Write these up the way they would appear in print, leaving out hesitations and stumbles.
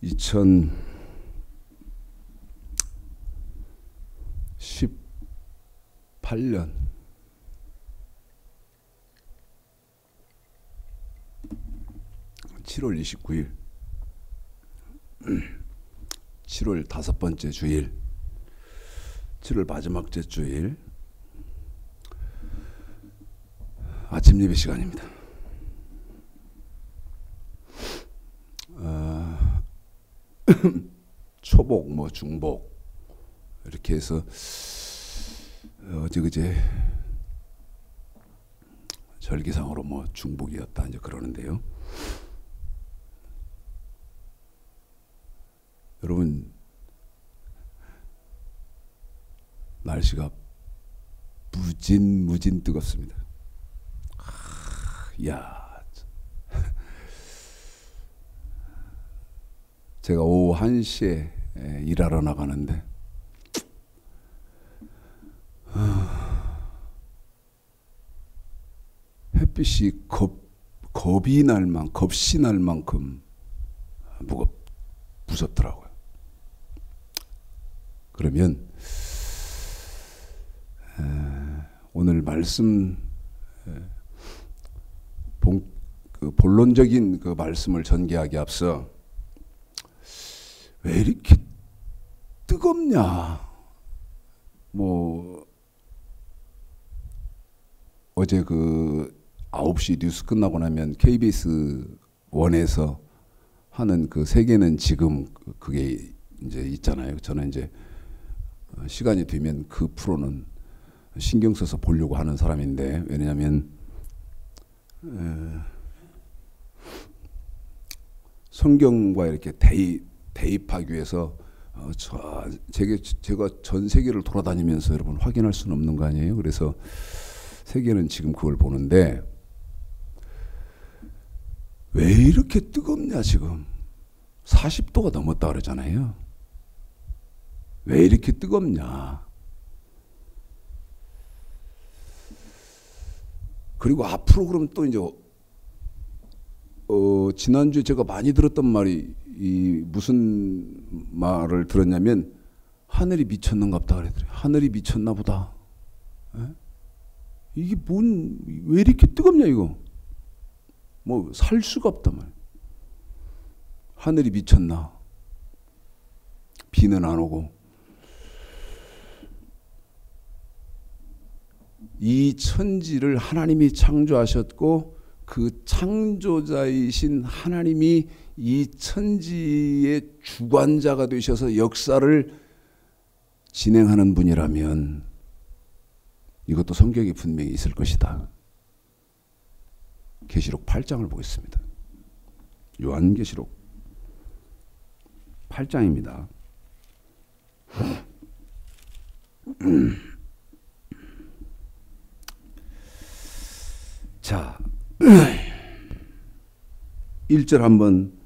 2018년 7월 29일 7월 다섯 번째 주일, 7월 마지막째 주일 아침 예배 시간입니다. 초복, 뭐 중복 이렇게 해서 어제 그제 절기상으로 뭐 중복이었다 이제 그러는데요. 여러분, 날씨가 무진 뜨겁습니다. 야, 제가 오후 1시에 일하러 나가는데 햇빛이 겁이 날 만큼, 겁이 날 만큼 무섭더라고요. 그러면 오늘 말씀 본론적인 그 말씀을 전개하기 앞서 왜 이렇게 뜨겁냐? 뭐 어제 그 9시 뉴스 끝나고 나면 KBS 1에서 하는 그 세계는 지금 그게 이제 있잖아요. 저는 이제 시간이 되면 그 프로는 신경 써서 보려고 하는 사람인데, 왜냐하면 성경과 이렇게 대입하기 위해서 제가 전 세계를 돌아다니면서 여러분 확인할 수는 없는 거 아니에요? 그래서 세계는 지금 그걸 보는데 왜 이렇게 뜨겁냐 지금 40도가 넘었다 그러잖아요. 왜 이렇게 뜨겁냐? 그리고 앞으로 그럼 또 이제 지난주에 제가 많이 들었던 말이 무슨 말을 들었냐면 하늘이 미쳤는갑다 그러더래요. 하늘이 미쳤나 보다. 에? 이게 왜 이렇게 뜨겁냐 이거. 뭐 살 수가 없단 말이에요. 하늘이 미쳤나. 비는 안 오고. 이 천지를 하나님이 창조하셨고 그 창조자이신 하나님이 이 천지의 주관자가 되셔서 역사를 진행하는 분이라면 이것도 성경에 분명히 있을 것이다. 계시록 8장을 보겠습니다. 요한계시록 8장입니다. 자, 1절 한번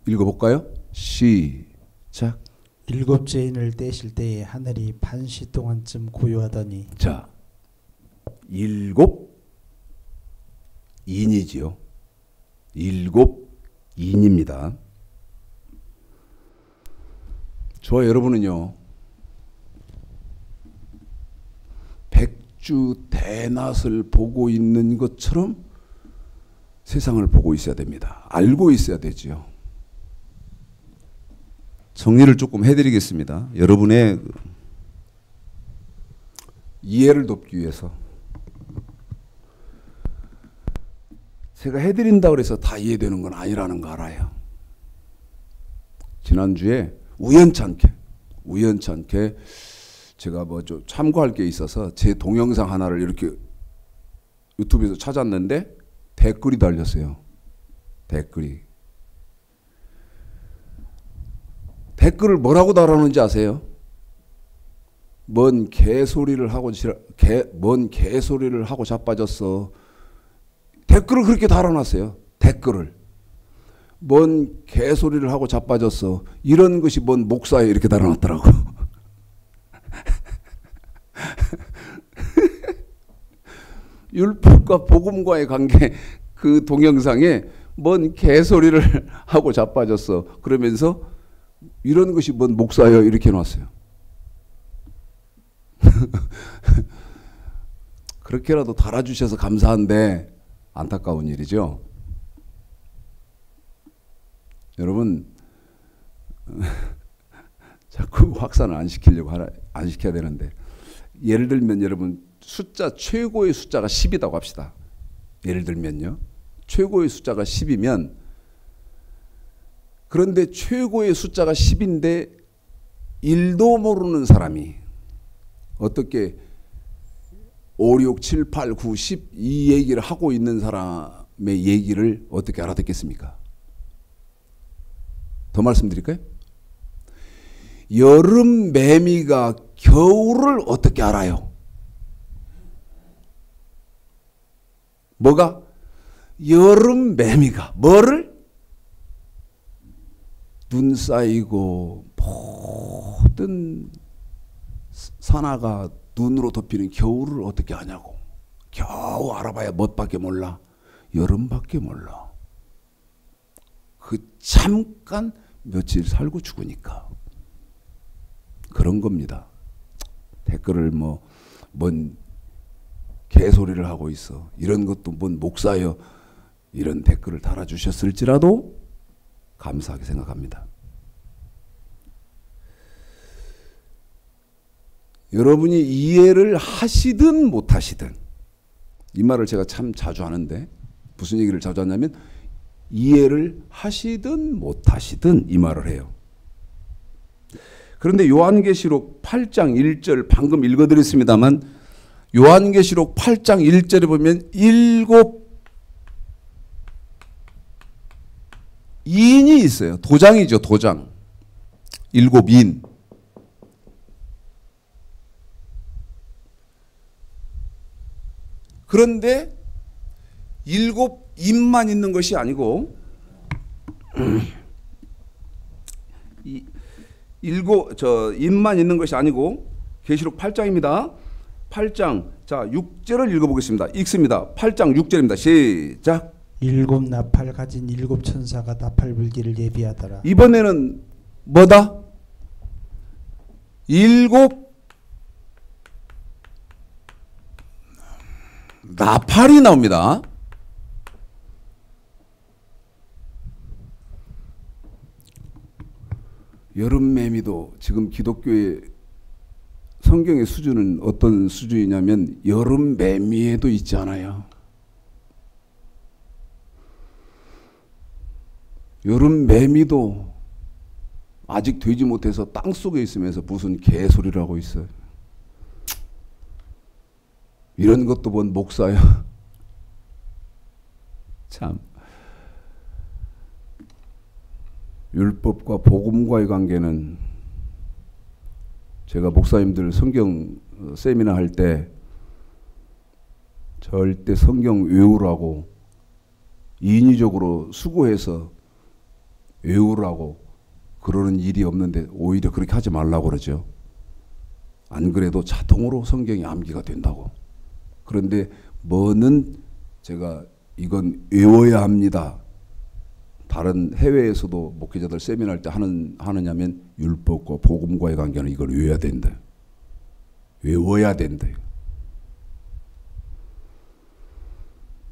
읽어볼까요? 시작. 일곱째 인을 떼실 때에 하늘이 반시 동안쯤 고요하더니. 자, 일곱 인이지요. 일곱 인입니다. 저와 여러분은요, 백주 대낮을 보고 있는 것처럼 세상을 보고 있어야 됩니다. 알고 있어야 되지요. 정리를 조금 해드리겠습니다. 여러분의 이해를 돕기 위해서. 제가 해드린다고 해서 다 이해되는 건 아니라는 거 알아요. 지난주에 우연찮게 제가 뭐 좀 참고할 게 있어서 제 동영상 하나를 이렇게 유튜브에서 찾았는데 댓글이 달렸어요. 댓글을 뭐라고 달아놓은지 아세요? 뭔 개소리를 하고 자빠졌어. 댓글을 그렇게 달아놨어요. 댓글을. 뭔 개소리를 하고 자빠졌어. 이런 것이 뭔 목사에 이렇게 달아놨더라고. 율법과 복음과의 관계, 그 동영상에 뭔 개소리를 하고 자빠졌어. 그러면서 이런 것이 뭔 목사예요 이렇게 해놨어요. 그렇게라도 달아주셔서 감사한데 안타까운 일이죠. 여러분 자꾸 확산을 안 시켜야 되는데, 예를 들면 여러분 최고의 숫자가 10이라고 합시다. 예를 들면요, 최고의 숫자가 10이면, 그런데 최고의 숫자가 10인데 1도 모르는 사람이 어떻게 5, 6, 7, 8, 9, 10 이 얘기를 하고 있는 사람의 얘기를 어떻게 알아듣겠습니까? 더 말씀드릴까요? 여름 매미가 겨울을 어떻게 알아요? 뭐가? 여름 매미가 뭐를? 눈 쌓이고 모든 산하가 눈으로 덮이는 겨울을 어떻게 아냐고. 겨우 알아봐야 뭣밖에 몰라? 여름밖에 몰라. 그 잠깐 며칠 살고 죽으니까. 그런 겁니다. 댓글을 뭔 개소리를 하고 있어. 이런 것도 뭔 목사여. 이런 댓글을 달아주셨을지라도 감사하게 생각합니다. 여러분이 이해를 하시든 못하시든, 이 말을 제가 참 자주 하는데 무슨 얘기를 자주 하냐면 이해를 하시든 못하시든 이 말을 해요. 그런데 요한계시록 8장 1절 방금 읽어드렸습니다만, 요한계시록 8장 1절에 보면 7 인이 있어요. 도장이죠, 도장. 7 인. 그런데 7 인만 있는 것이 아니고 인만 있는 것이 아니고, 계시록 8장입니다. 8장 자 6절을 읽어보겠습니다. 읽습니다. 8장 6절입니다. 시작. 7 나팔 가진 7 천사가 나팔 불기를 예비하더라. 이번에는 뭐다? 7 나팔이 나옵니다. 여름 매미도 지금 기독교의 성경의 수준은 어떤 수준이냐면 여름 매미에도 있지 않아요. 여름 매미도 아직 되지 못해서 땅속에 있으면서 무슨 개소리를 하고 있어요. 이런 것도 뭔 목사야. 참. 율법과 복음과의 관계는, 제가 목사님들 성경 세미나 할 때 절대 성경 외우라고 인위적으로 수고해서 외우라고 그러는 일이 없는데 오히려 그렇게 하지 말라고 그러죠. 안 그래도 자동으로 성경이 암기가 된다고. 그런데 뭐는 제가 이건 외워야 합니다. 다른 해외에서도 목회자들 세미나 할 때 하느냐면 율법과 복음과의 관계는 이걸 외워야 된다. 외워야 된다.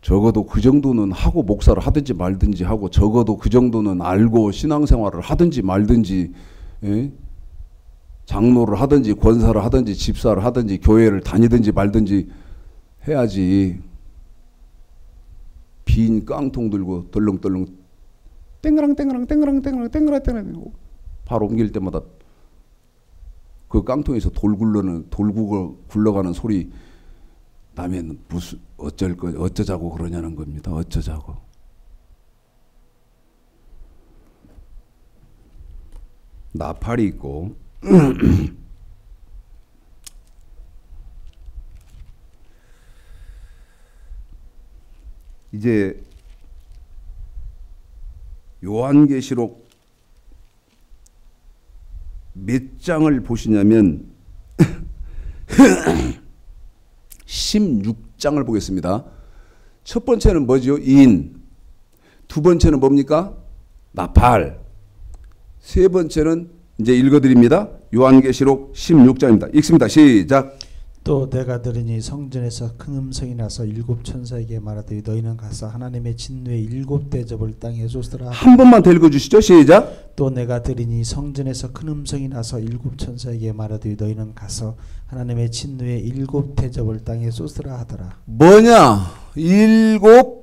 적어도 그 정도는 하고 목사를 하든지 말든지 하고, 적어도 그 정도는 알고 신앙생활을 하든지 말든지, 예? 장로를 하든지 권사를 하든지 집사를 하든지 교회를 다니든지 말든지 해야지. 빈 깡통 들고 덜렁덜렁 땡그랑 바로 옮길 때마다 그 깡통에서 돌 굴러가는 소리 나면 무슨 어쩌자고 그러냐는 겁니다. 어쩌자고. 나팔이 있고 이제 요한계시록 몇 장을 보시냐면 16장을 보겠습니다. 첫 번째는 뭐죠? 인. 두 번째는 뭡니까? 나팔. 세 번째는 이제 읽어드립니다. 요한계시록 16장입니다. 읽습니다. 시작. 또 내가 들으니 성전에서 큰 음성이 나서 일곱 천사에게 말하되 너희는 가서 하나님의 진노의 일곱 대접을 땅에 쏟으라. 한 번만 더 읽어주시죠. 시작. 또 내가 들으니 성전에서 큰 음성이 나서 일곱 천사에게 말하되 너희는 가서 하나님의 진노의 일곱 대접을 땅에 쏟으라 하더라. 뭐냐? 일곱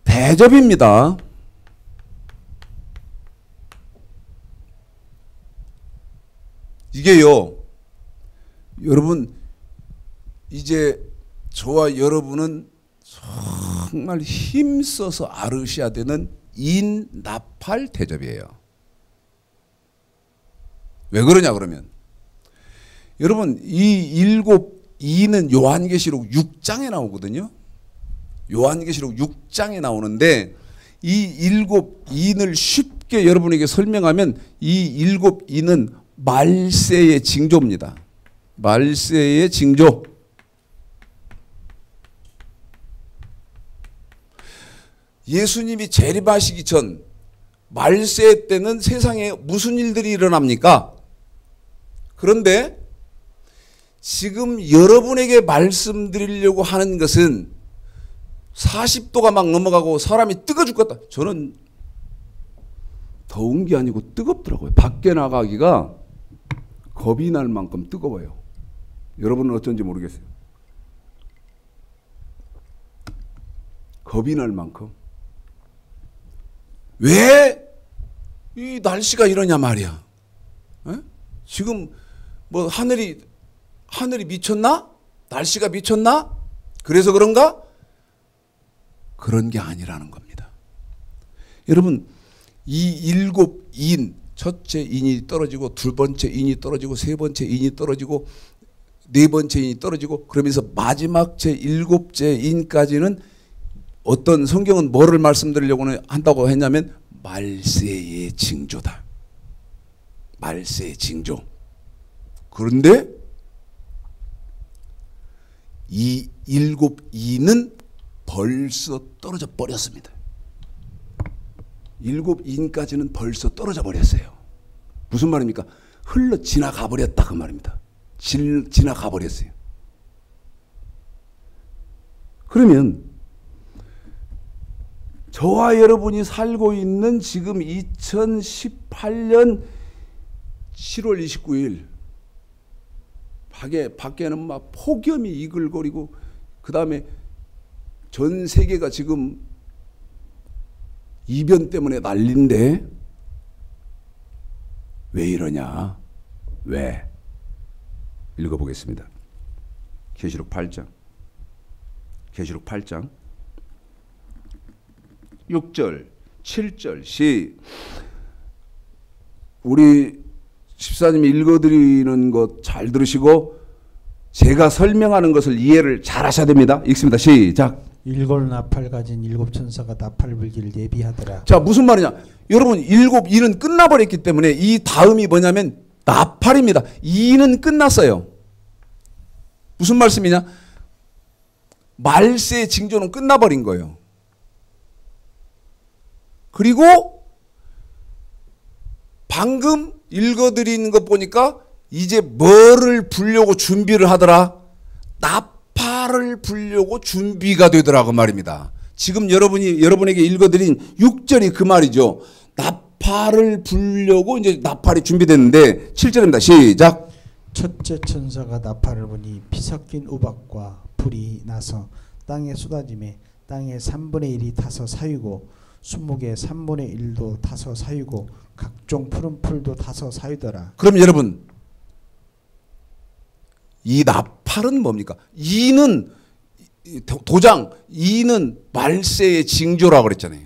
대접입니다. 이게요, 여러분, 이제 저와 여러분은 정말 힘써서 알으셔야 되는 인나팔 대접이에요. 왜 그러냐 그러면, 여러분, 이 일곱 이는 요한계시록 6장에 나오거든요. 요한계시록 6장에 나오는데, 이 일곱 인을 쉽게 여러분에게 설명하면 이 일곱 인은 말세의 징조입니다. 말세의 징조. 예수님이 재림하시기 전 말세 때는 세상에 무슨 일들이 일어납니까? 그런데 지금 여러분에게 말씀드리려고 하는 것은 40도가 막 넘어가고 사람이 뜨거 죽겠다. 저는 더운 게 아니고 뜨겁더라고요. 밖에 나가기가 겁이 날 만큼 뜨거워요. 여러분은 어쩐지 모르겠어요. 겁이 날 만큼. 왜 이 날씨가 이러냐 말이야. 에? 지금 뭐 하늘이 미쳤나? 날씨가 미쳤나? 그래서 그런가? 그런 게 아니라는 겁니다. 여러분, 이 일곱 인, 첫째 인이 떨어지고 두 번째 인이 떨어지고 세 번째 인이 떨어지고 네 번째 인이 떨어지고 그러면서 마지막 제 일곱째 인까지는 어떤 성경은 뭐를 말씀드리려고 한다고 했냐면 말세의 징조다. 말세의 징조. 그런데 이 일곱 인은 벌써 떨어져 버렸습니다. 일곱 인까지는 벌써 떨어져 버렸어요. 무슨 말입니까? 흘러 지나가 버렸다 그 말입니다. 지나가 버렸어요. 그러면 저와 여러분이 살고 있는 지금 2018년 7월 29일 밖에는 막 폭염이 이글거리고 그 다음에 전 세계가 지금 이변 때문에 난린데 왜 이러냐? 왜? 읽어보겠습니다. 계시록 8장 6절 7절 우리 집사님이 읽어드리는 것 잘 들으시고 제가 설명하는 것을 이해를 잘 하셔야 됩니다. 읽습니다. 시작. 일곱 나팔 가진 일곱 천사가 나팔 불기를 예비하더라. 자, 무슨 말이냐? 여러분, 일곱 일은 끝나버렸기 때문에 이 다음이 뭐냐면 나팔입니다. 이는 끝났어요. 무슨 말씀이냐? 말세의 징조는 끝나버린 거예요. 그리고 방금 읽어드리는 것 보니까 이제 뭐를 불려고 준비를 하더라? 나팔을 불려고 준비가 되더라고 말입니다. 지금 여러분에게 읽어드린 6절이 그 말이죠. 나팔을 불려고 이제 나팔이 준비됐는데 7절입니다. 시작. 첫째 천사가 나팔을 부니 피 섞인 우박과 불이 나서 땅에 쏟아지매 땅의 3분의 1이 타서 사유고 수목의 3분의 1도 타서 사유고 각종 푸른 풀도 타서 사유더라. 그럼 여러분, 이 나팔은 뭡니까? 이는 도장, 이는 말세의 징조라고 그랬잖아요.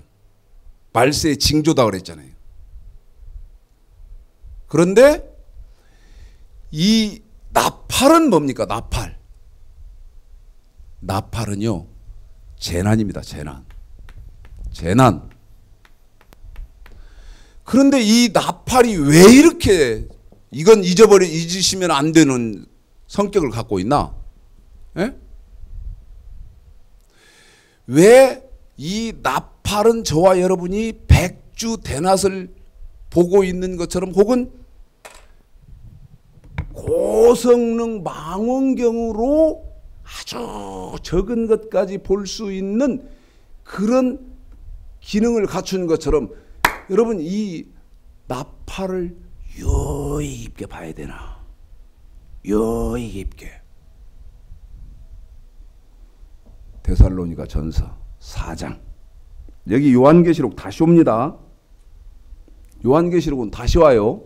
말세의 징조다 그랬잖아요. 그런데 이 나팔은 뭡니까? 나팔. 나팔은요, 재난입니다. 재난. 그런데 이 나팔이 왜 이렇게 이건 잊으시면 안 되는 성격을 갖고 있나? 예? 왜 이 나팔은 저와 여러분이 백주 대낮을 보고 있는 것처럼 혹은 고성능 망원경으로 아주 적은 것까지 볼 수 있는 그런 기능을 갖춘 것처럼 여러분 이 나팔을 유의 깊게 봐야 되나? 유의 깊게. 데살로니가 전서 4장. 여기 요한계시록 다시 옵니다. 요한계시록은 다시 와요.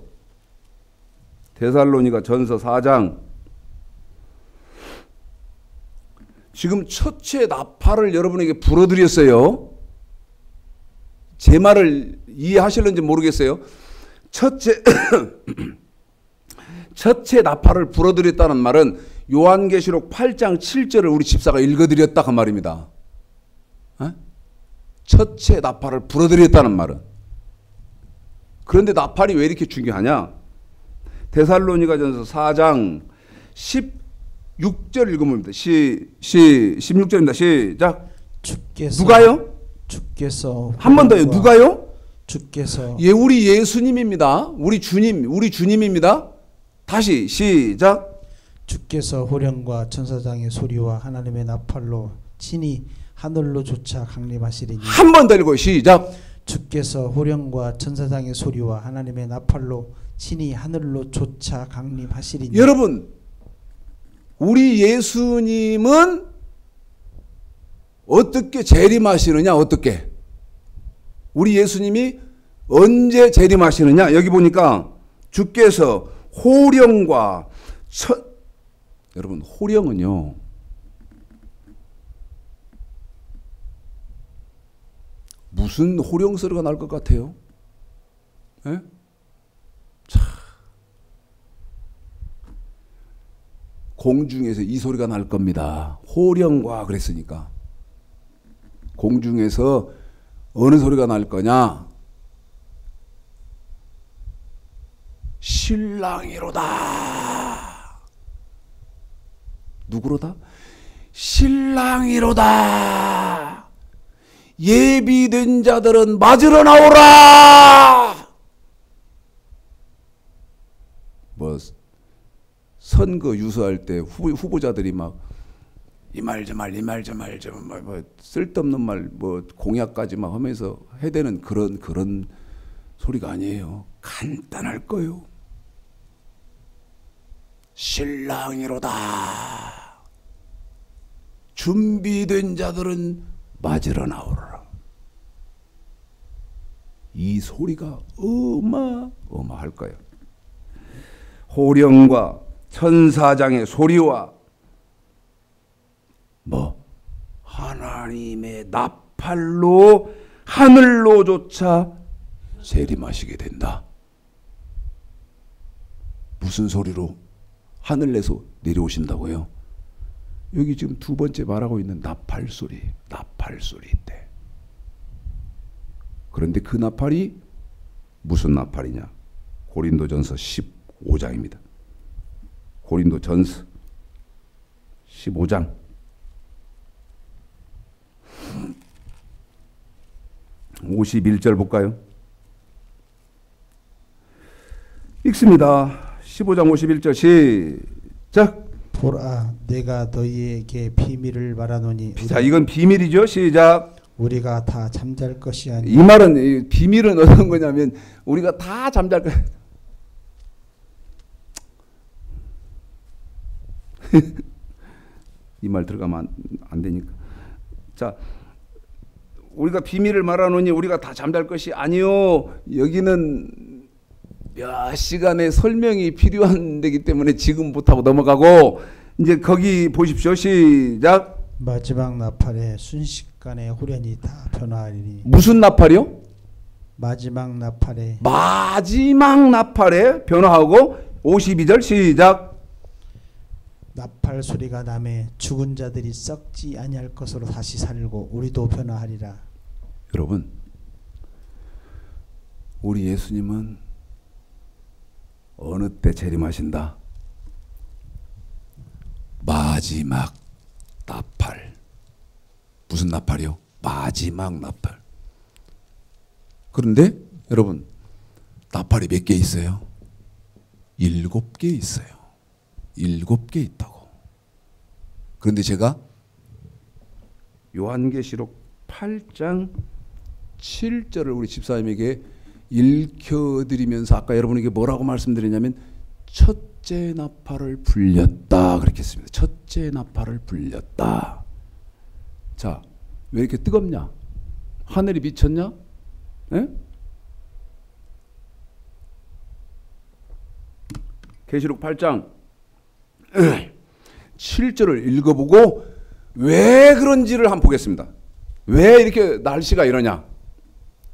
데살로니가 전서 4장. 지금 첫째 나팔을 여러분에게 불어드렸어요. 제 말을 이해하실는지 모르겠어요. 첫째 나팔을 불어드렸다는 말은 요한계시록 8장 7절을 우리 집사가 읽어드렸다 그 말입니다. 첫째 나팔을 불어드렸다는 말은. 그런데 나팔이 왜 이렇게 중요하냐? 데살로니가전서 4장 16절 읽어봅니다. 16절입니다. 시작. 주께서 누가요? 주께서 한 번 더요. 누가요? 주께서 예, 우리 예수님입니다. 우리 주님입니다. 다시 시작. 주께서 호령과 천사장의 소리와 하나님의 나팔로 친히 하늘로 쫓아 강림하시리니. 한 번 더 읽고 시작. 주께서 호령과 천사장의 소리와 하나님의 나팔로 친히 하늘로 쫓아 강림하시리니. 여러분, 우리 예수님은 어떻게 재림하시느냐? 어떻게? 우리 예수님이 언제 재림하시느냐? 여기 보니까 주께서 호령과 여러분, 호령은요, 무슨 호령 소리가 날 것 같아요? 예? 참, 공중에서 이 소리가 날 겁니다. 호령과 그랬으니까. 공중에서 어느 소리가 날 거냐? 신랑이로다. 누구로다? 신랑이로다. 예비된 자들은 맞으러 나오라. 뭐 선거 유세할 때 후보자들이 막 이 말 저 말 뭐 쓸데없는 말 뭐 공약까지 막 하면서 해대는 그런 소리가 아니에요. 간단할 거요. 신랑이로다. 준비된 자들은 맞으러 나오라. 이 소리가 어마어마할 거예요. 호령과 천사장의 소리와 하나님의 나팔로 하늘로조차 재림하시게 된다. 무슨 소리로? 하늘에서 내려오신다고요? 여기 지금 두 번째 말하고 있는 나팔 소리 있대. 그런데 그 나팔이 무슨 나팔이냐? 고린도전서 15장입니다. 고린도전서 15장 51절 볼까요? 읽습니다. 15장 51절 시작. 보라, 내가 너희에게 비밀을 말하노니. 자, 이건 비밀이죠. 시작. 우리가 다 잠잘 것이 아니라. 이 말은 비밀은 어떤 거냐면 우리가 다 잠잘 거. 이 말 들어가면 안 되니까. 자, 우리가 비밀을 말하노니 우리가 다 잠잘 것이 아니요. 여기는 몇 시간의 설명이 필요한 데기 때문에 지금 못하고 넘어가고 이제 거기 보십시오. 시작. 마지막 나팔에 순식간에 호련이 다 변화하리니. 무슨 나팔이요? 마지막 나팔에 변화하고 52절 시작. 나팔 소리가 나매 죽은 자들이 썩지 아니할 것으로 다시 살고 우리도 변화하리라. 여러분, 우리 예수님은 어느 때 재림하신다? 마지막 나팔. 무슨 나팔이요? 마지막 나팔. 그런데 여러분 나팔이 몇 개 있어요? 7개 있어요. 7개 있다고. 그런데 제가 요한계시록 8장 7절을 우리 집사님에게 읽혀드리면서 아까 여러분에게 뭐라고 말씀드렸냐면 첫째 나팔을 불렸다 그렇게 했습니다. 첫째 나팔을 불렸다. 자, 왜 이렇게 뜨겁냐? 하늘이 미쳤냐? 예? 계시록 8장 7절을 읽어보고 왜 그런지를 한번 보겠습니다. 왜 이렇게 날씨가 이러냐?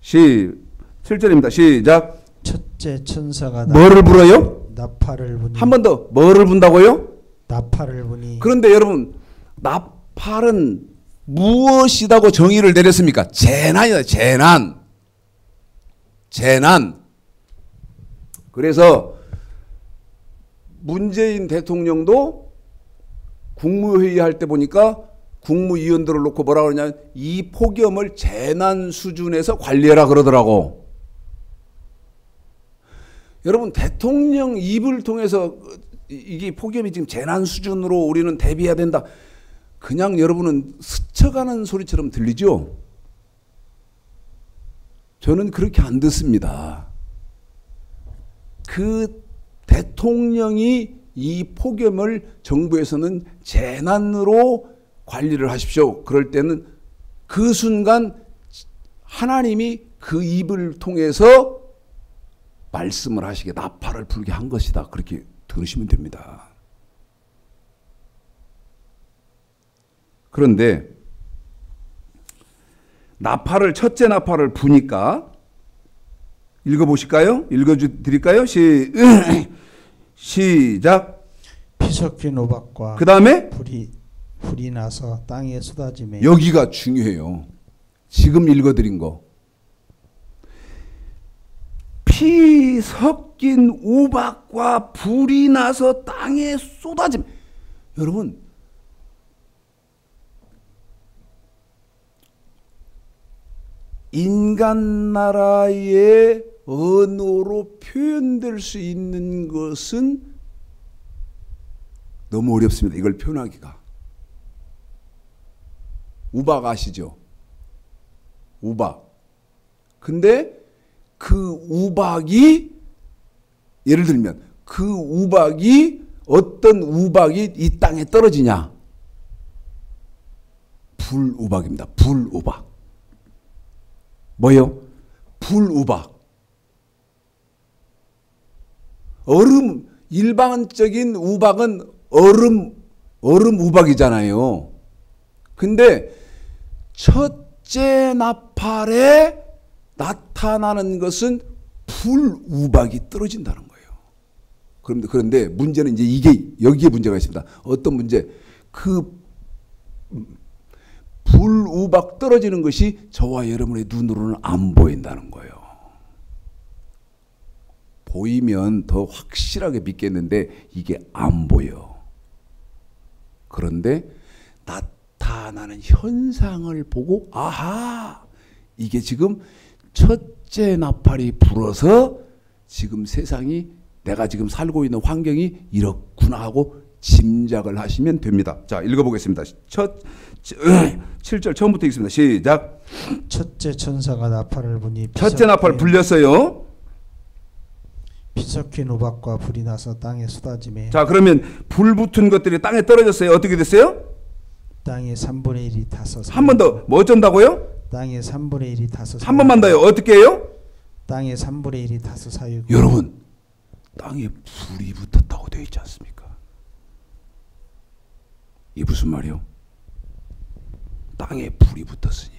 7절입니다. 시작. 첫째 천사가 뭐를 불어요? 나팔을 부니 한 번 더. 뭐를 분다고요? 나팔을 부니 그런데 여러분 나팔은 무엇이라고 정의를 내렸습니까? 재난이다. 재난. 재난. 그래서 문재인 대통령도 국무회의 할 때 보니까 국무위원들을 놓고 뭐라 그러냐면 이 폭염을 재난 수준에서 관리해라 그러더라고. 여러분 대통령 입을 통해서 이게 폭염이 지금 재난 수준으로 우리는 대비해야 된다. 그냥 여러분은 스쳐가는 소리처럼 들리죠? 저는 그렇게 안 듣습니다. 그 대통령이 이 폭염을 정부에서는 재난으로 관리를 하십시오. 그럴 때는 그 순간 하나님이 그 입을 통해서 말씀을 하시게 나팔을 불게 한 것이다. 그렇게 들으시면 됩니다. 그런데 나팔을 첫째 나팔을 부니까 읽어보실까요? 읽어드릴까요? 시작. 피 섞인 우박과 그 다음에 불이 나서 땅에 쏟아지매. 여기가 중요해요. 지금 읽어드린 거. 피 섞인 우박과 불이 나서 땅에 쏟아짐. 여러분 인간 나라의 언어로 표현될 수 있는 것은 너무 어렵습니다. 이걸 표현하기가. 우박 아시죠? 우박. 근데 그 우박이 예를 들면 그 우박이 어떤 우박이 이 땅에 떨어지냐? 불우박입니다. 불우박. 뭐요? 불우박. 얼음, 일반적인 우박은 얼음 우박이잖아요. 근데 첫째 나팔에 나타나는 것은 불우박이 떨어진다는 거예요. 그런데 문제는 이제 이게 여기에 문제가 있습니다. 어떤 문제? 그 불우박 떨어지는 것이 저와 여러분의 눈으로는 안 보인다는 거예요. 보이면 더 확실하게 믿겠는데 이게 안 보여. 그런데 나타나는 현상을 보고 아하, 이게 지금 첫째 나팔이 불어서 지금 세상이 내가 지금 살고 있는 환경이 이렇구나 하고 짐작을 하시면 됩니다. 자, 읽어보겠습니다. 7절 처음부터 읽습니다. 시작. 첫째 천사가 나팔을 부니 첫째 나팔 불렸어요. 피 섞인 우박과 불이 나서 땅에 쏟아지매. 자, 그러면 불 붙은 것들이 땅에 떨어졌어요. 어떻게 됐어요? 땅의 3분의 1이 타서. 한 번 더. 뭐 어쩐다고요? 땅의 3분의 1이 타서. 한 번만 더요. 어떻게 해요? 땅의 3분의 1이 타서 사유고. 여러분, 땅에 불이 붙었다고 되어 있지 않습니까? 이게 무슨 말이요? 땅에 불이 붙었으니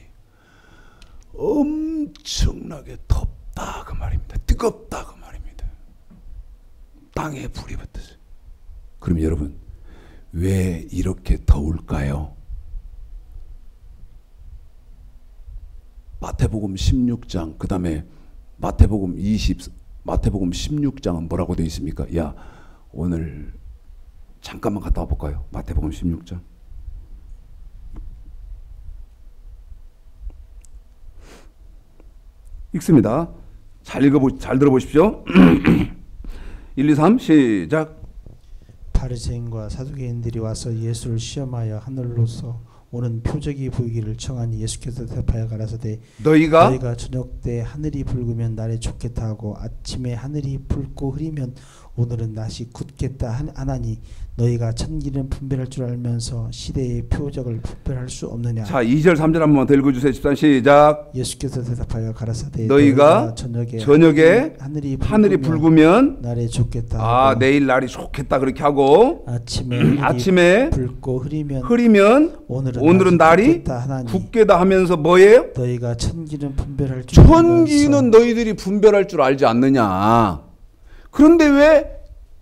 엄청나게 덥다 그 말입니다. 뜨겁다 그 말입니다. 땅에 불이 붙었어요. 그럼 여러분 왜 이렇게 더울까요? 마태복음 16장 그 다음에 마태복음 16장은 뭐라고 되어 있습니까? 야, 오늘 잠깐만 갔다 와볼까요? 마태복음 16장. 읽습니다. 잘 들어보십시오. 1, 2, 3 시작. 바리새인과 사두개인들이 와서 예수를 시험하여 하늘로서 오는 표적이 보이기를 청하니 예수께서 대답하여 가라사대 너희가 저녁 때 하늘이 붉으면 날에 좋겠다 하고 아침에 하늘이 붉고 흐리면 오늘은 낮이 굳겠다 하나니 너희가 천기는 분별할 줄 알면서 시대의 표적을 분별할 수 없느냐. 자, 2절 3절 한 번만 더 읽어주세요. 13 시작. 예수께서 대답하여 가라사대 너희가 저녁에 하늘이 붉으면 날에 좋겠다 아 하고 내일 날이 좋겠다 그렇게 하고 아침에 붉고 흐리면 오늘은 날이 하나니 굳게다 하면서 뭐예요? 너희가 천기는 분별할 줄 천기는 너희들이 분별할 줄 알지 않느냐. 그런데 왜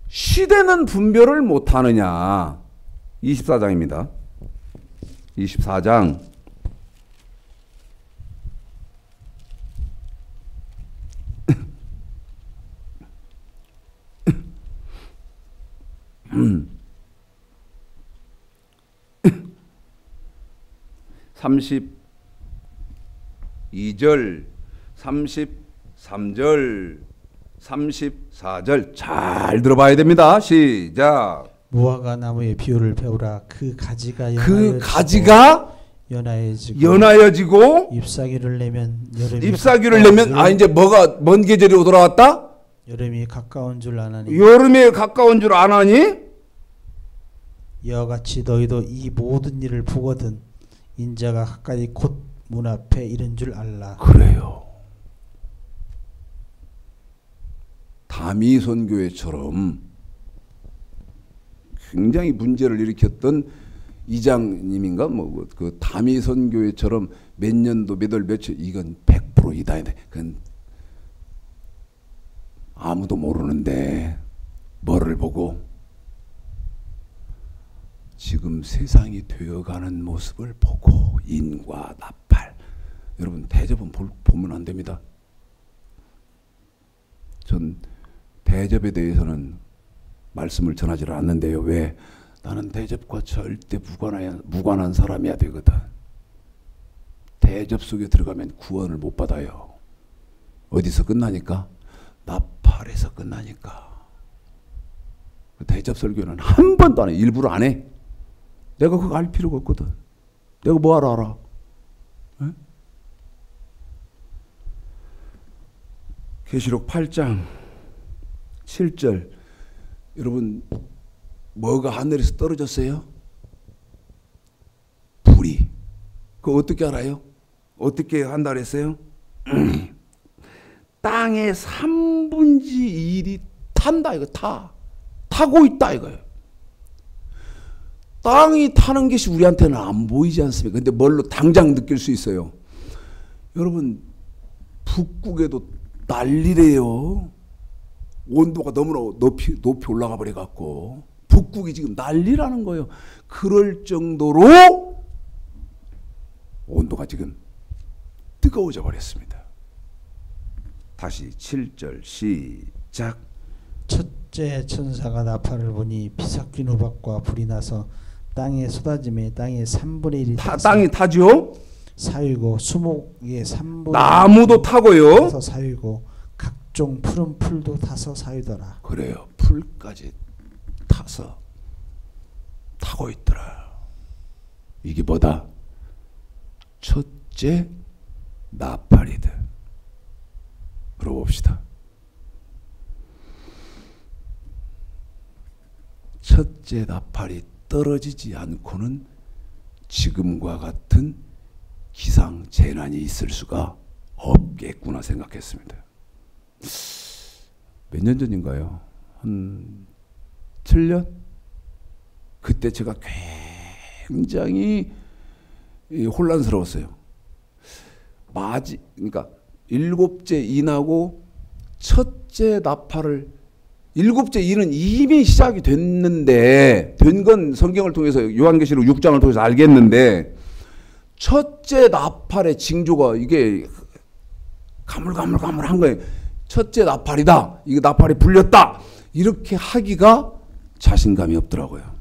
시대는 분별을 못하느냐. 24장입니다. 24장 32절 33절 34절 잘 들어봐야 됩니다. 시작. 무화과 나무의 비유를 배우라. 그 가지가 연하여지고 잎사귀를 내면 이제 뭐가 먼 계절이 돌아왔다? 여름이 가까운 줄 아나니 이와 같이 너희도 이 모든 일을 보거든 인자가 가까이 곧 문 앞에 이른 줄 알라. 그래요. 다미선교회처럼 굉장히 문제를 일으켰던 이장님인가 뭐 그 다미선교회처럼 몇 년도 몇 월 며칠 이건 100% 이다. 그건 아무도 모르는데 뭐를 보고 지금 세상이 되어가는 모습을 보고 인과 나팔. 여러분 대접은 보면 안 됩니다. 전 대접에 대해서는 말씀을 전하지 않는데요. 왜? 나는 대접과 절대 무관한 사람이야 되거든. 대접 속에 들어가면 구원을 못 받아요. 어디서 끝나니까? 나팔에서 끝나니까. 대접 설교는 한 번도 안 해. 일부러 안 해. 내가 그거 알 필요가 없거든. 내가 뭐하러 알아? 에? 계시록 8장 7절 여러분 뭐가 하늘에서 떨어졌어요? 불이. 그거 어떻게 알아요? 어떻게 한다 그랬어요? 땅의 3분의 1이 탄다 이거 타고 있다 이거예요. 땅이 타는 것이 우리한테는 안 보이지 않습니까? 근데 뭘로 당장 느낄 수 있어요. 여러분 북극에도 난리래요. 온도가 너무나 높이 올라가 버려 갖고 북극이 지금 난리라는 거예요. 그럴 정도로 온도가 지금 뜨거워져 버렸습니다. 다시 7절 시작. 첫째 천사가 나팔을 보니 피 섞인 우박과 불이 나서 땅에 쏟아짐에 땅의 3분의 1이 땅이 타죠. 사유고 수목의 3분의 나무도 타고요. 타서 사유고 각종 푸른 풀도 타서 사유더라. 그래요. 풀까지 타고 있더라. 이게 뭐다? 첫째 나팔이다. 물어봅시다. 첫째 나팔이 떨어지지 않고는 지금과 같은 기상 재난이 있을 수가 없겠구나 생각했습니다. 몇 년 전인가요? 한 7년? 그때 제가 굉장히 혼란스러웠어요. 그러니까 일곱째 인하고 첫째 나팔을 일곱째 인은 이미 시작이 됐는데 된 건 성경을 통해서 요한계시록 6장을 통해서 알겠는데 첫째 나팔의 징조가 이게 가물가물한 거예요. 첫째 나팔이다. 이게 나팔이 불렸다. 이렇게 하기가 자신감이 없더라고요.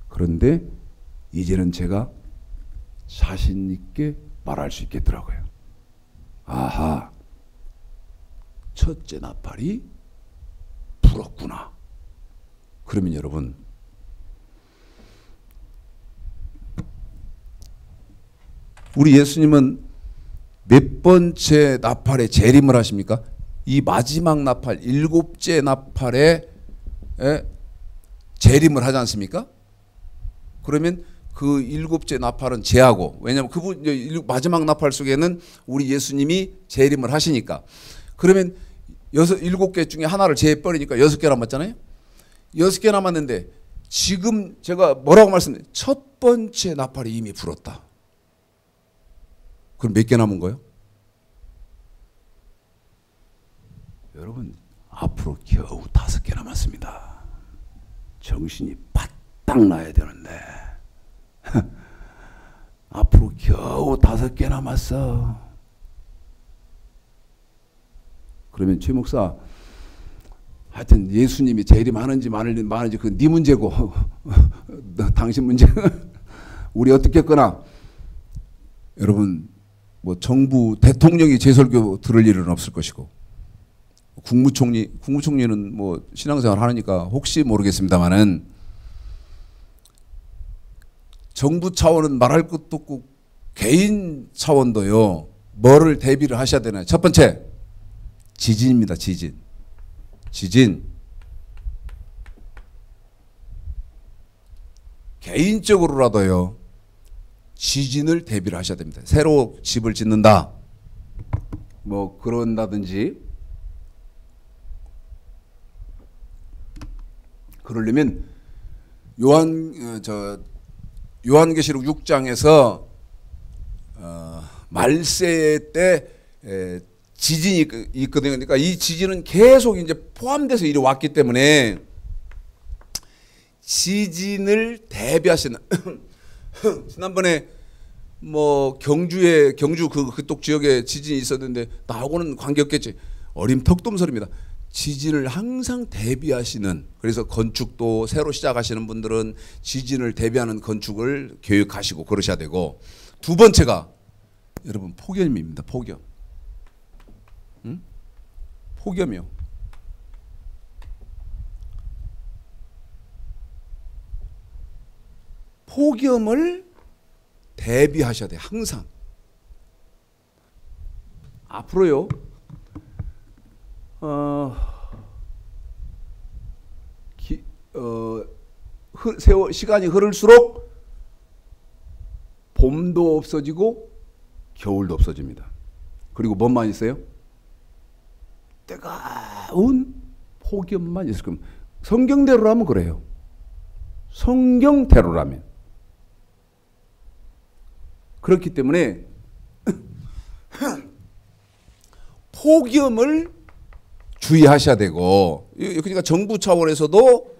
그런데 이제는 제가 자신 있게 말할 수 있겠더라고요. 아하, 첫째 나팔이 불었구나. 그러면 여러분, 우리 예수님은 몇 번째 나팔에 재림을 하십니까? 이 마지막 나팔, 일곱째 나팔에 재림을 하지 않습니까? 그러면 그 일곱째 나팔은 제하고, 왜냐하면 그분 마지막 나팔 속에는 우리 예수님이 재림을 하시니까. 그러면 일곱 개 중에 하나를 제해버리니까 6개 남았잖아요. 6개 남았는데 지금 제가 뭐라고 말씀드려요? 첫 번째 나팔이 이미 불었다. 그럼 몇 개 남은 거예요? 여러분, 앞으로 겨우 5개 남았습니다. 정신이 바짝 나야 되는데 앞으로 겨우 5개 남았어. 그러면 최 목사, 하여튼 예수님이 재림하는지 마는지 그 네 문제고 당신 문제. 우리 어떻게 했거나. 여러분, 뭐 정부 대통령이 제 설교 들을 일은 없을 것이고, 국무총리는 뭐 신앙생활 하니까 혹시 모르겠습니다만은, 정부 차원은 말할 것도 없고 개인 차원도요, 뭐를 대비를 하셔야 되나요? 첫 번째, 지진입니다. 지진. 개인적으로라도요, 지진을 대비를 하셔야 됩니다. 새로 집을 짓는다, 뭐 그런다든지, 그러려면 요한계시록 6장에서 말세 때 지진이 있거든요. 그러니까 이 지진은 계속 이제 포함돼서 이리 왔기 때문에 지진을 대비하시는 지난번에 뭐 경주 그쪽 지역에 지진이 있었는데 나하고는 관계없겠지. 어림 턱돔설입니다. 지진을 항상 대비하시는, 그래서 건축도 새로 시작하시는 분들은 지진을 대비하는 건축을 계획하시고 그러셔야 되고, 두 번째가 여러분 폭염입니다. 폭염. 응? 폭염이요. 폭염을 대비하셔야 돼요. 항상. 앞으로요, 시간이 흐를수록 봄도 없어지고 겨울도 없어집니다. 그리고 뭐만 있어요? 뜨거운 폭염만 있을 겁니다. 성경대로라면 그래요. 성경대로라면. 그렇기 때문에 폭염을 주의하셔야 되고, 그러니까 정부 차원에서도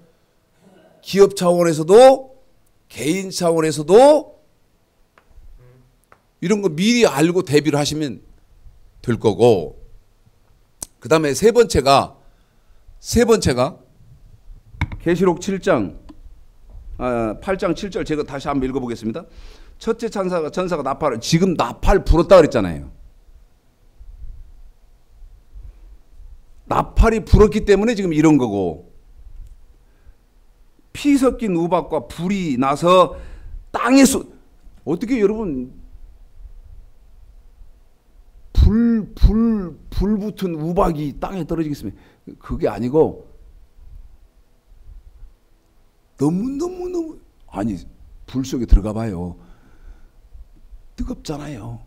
기업 차원에서도 개인 차원에서도 이런 거 미리 알고 대비를 하시면 될 거고, 그 다음에 세 번째가 계시록 7장 8장 7절 제가 다시 한번 읽어보겠습니다. 첫째 전사가 나팔을, 지금 나팔 불었다 그랬잖아요. 나팔이 불었기 때문에 지금 이런 거고, 피 섞인 우박과 불이 나서 땅에 어떻게 여러분 불 붙은 우박이 땅에 떨어지겠습니까? 그게 아니고 너무 아니, 불 속에 들어가 봐요. 뜨겁잖아요.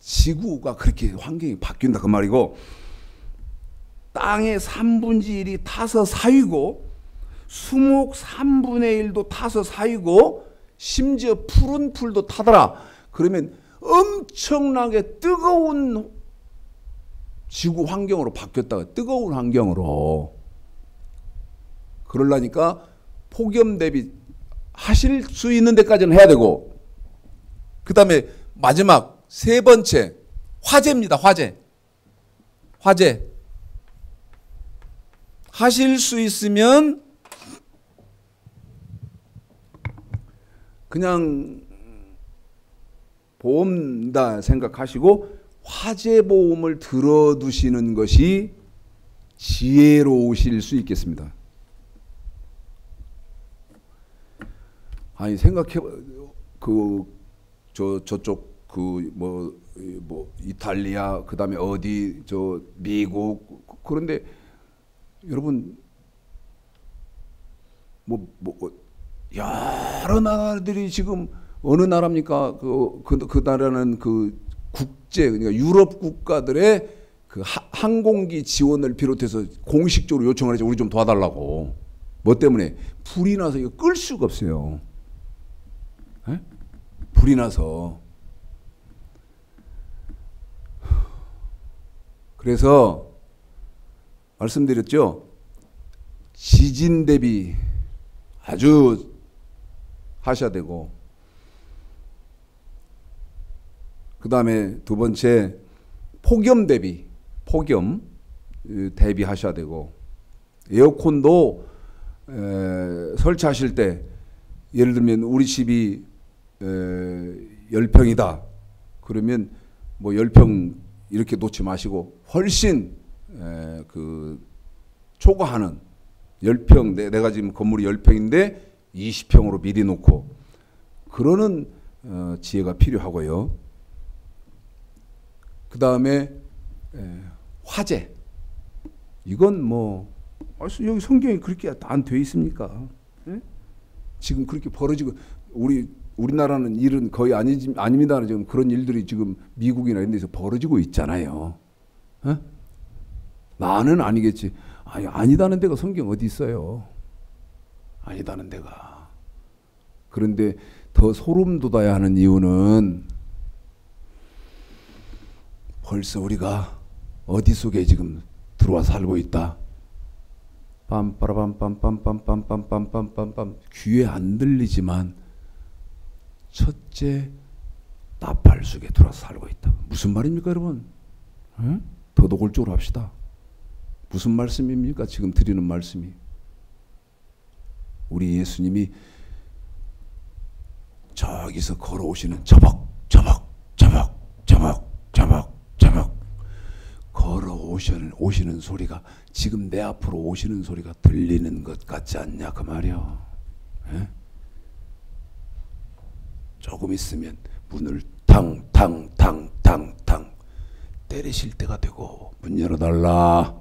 지구가 그렇게 환경이 바뀐다 그 말이고, 땅의 3분의 1이 타서 사위고, 수목 3분의 1도 타서 사위고, 심지어 푸른 풀도 타더라. 그러면 엄청나게 뜨거운 지구 환경으로 바뀌었다가, 뜨거운 환경으로. 그러려니까 폭염 대비 하실 수 있는 데까지는 해야 되고, 그 다음에 마지막 세 번째, 화재입니다. 화재. 하실 수 있으면 그냥 보험다 생각하시고 화재 보험을 들어두시는 것이 지혜로우실 수 있겠습니다. 아니 생각해 저쪽 뭐 이탈리아 그다음에 어디 저 미국 그런데 여러분 뭐 여러 나라들이 지금 어느 나라입니까? 그 나라는 그 국제 그러니까 유럽 국가들의 그 항공기 지원을 비롯해서 공식적으로 요청을 해서 우리 좀 도와달라고. 뭐 때문에? 불이 나서 이거 끌 수가 없어요. 에? 불이 나서. 그래서 말씀드렸죠. 지진 대비 아주 하셔야 되고, 그 다음에 두 번째 폭염 대비하셔야 되고, 에어컨도 설치하실 때 예를 들면 우리 집이 10평이다 그러면 뭐 10평 이렇게 놓지 마시고 훨씬 그 초과하는 10평 내가 지금 건물이 10평인데 20평으로 미리 놓고 그러는 지혜가 필요하고요. 그 다음에 화재. 이건 뭐 여기 성경에 그렇게 안 돼 있습니까? 예? 지금 그렇게 벌어지고 우리나라는 일은 거의 아닙니다. 지금 그런 일들이 지금 미국이나 이런 데서 벌어지고 있잖아요. 예? 나는 아니겠지. 아니다는 데가 성경 어디 있어요? 아니다는 데가. 그런데 더 소름 돋아야 하는 이유는 벌써 우리가 어디 속에 지금 들어와 살고 있다. 빰빠라빰빰빰빰빰빰빰빰빰빰 귀에 안 들리지만 첫째 나팔 속에 들어와서 살고 있다. 무슨 말입니까, 여러분? 에? 더 노골적으로 합시다. 무슨 말씀입니까? 지금 드리는 말씀이. 우리 예수님이 저기서 걸어오시는 저벅 걸어오시는 소리가 지금 내 앞으로 오시는 소리가 들리는 것 같지 않냐 그 말이요. 에? 조금 있으면 문을 탕탕 때리실 때가 되고 문 열어달라.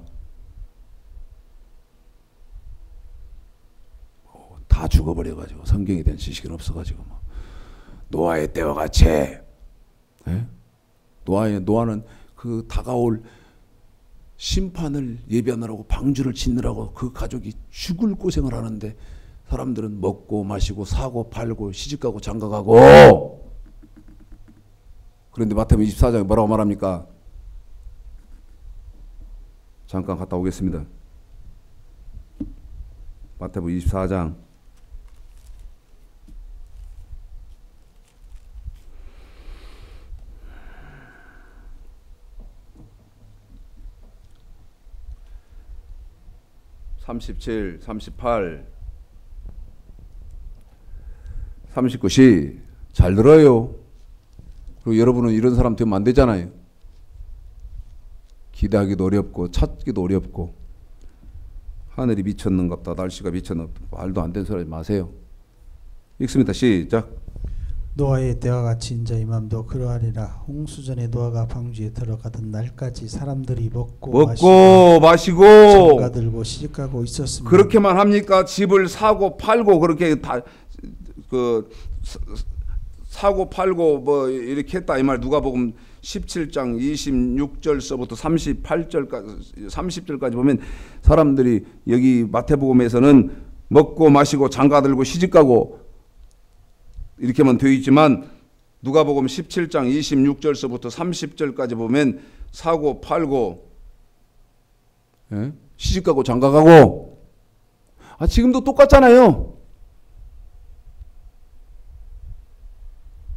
다 죽어버려가지고 성경에 대한 지식은 없어가지고 뭐. 노아의 때와 같이 노아는 그 다가올 심판을 예비하느라고 방주를 짓느라고 그 가족이 죽을 고생을 하는데 사람들은 먹고 마시고 사고 팔고 시집가고 장가가고. 그런데 마태복음 24장에 뭐라고 말합니까? 잠깐 갔다 오겠습니다. 마태복음 24장 37, 38, 39시 잘 들어요. 그리고 여러분은 이런 사람 되면 안 되잖아요. 기대하기도 어렵고 찾기도 어렵고 하늘이 미쳤는갑다 날씨가 미쳤는갑다 말도 안 되는 소리 하지 마세요. 읽습니다. 시작. 노아의 때와 같이 인자 이맘도 그러하리라. 홍수전에 노아가 방주에 들어가던 날까지 사람들이 먹고 마시고 장가들고 시집가고 있었습니다. 그렇게만 합니까? 집을 사고 팔고 그렇게 다 사고 팔고 뭐 이렇게 했다 이 말. 누가복음 17장 26절서부터 30절까지 보면 사람들이 여기 마태복음에서는 먹고 마시고 장가들고 시집가고 이렇게만 되어 있지만 누가복음 17장 26절서부터 30절까지 보면 사고 팔고 시집가고 장가가고 지금도 똑같잖아요.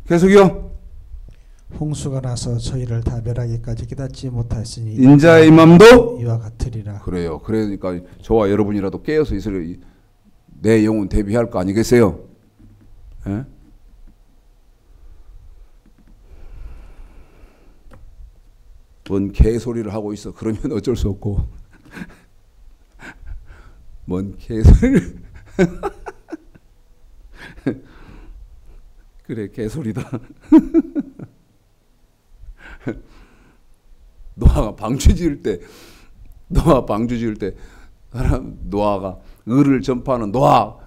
계속이요. 홍수가 나서 저희를 다 멸하기까지 깨닫지 못하였으니 인자의 맘도 이와 같으리라. 그래요. 그러니까 저와 여러분이라도 깨어서 있으려 내 영혼 대비할 거 아니겠어요? 뭔 개소리를 하고 있어. 그러면 어쩔 수 없고. 뭔 개소리를. 그래, 개소리다. 노아가 방주 지을 때, 노아가 의를 전파하는 노아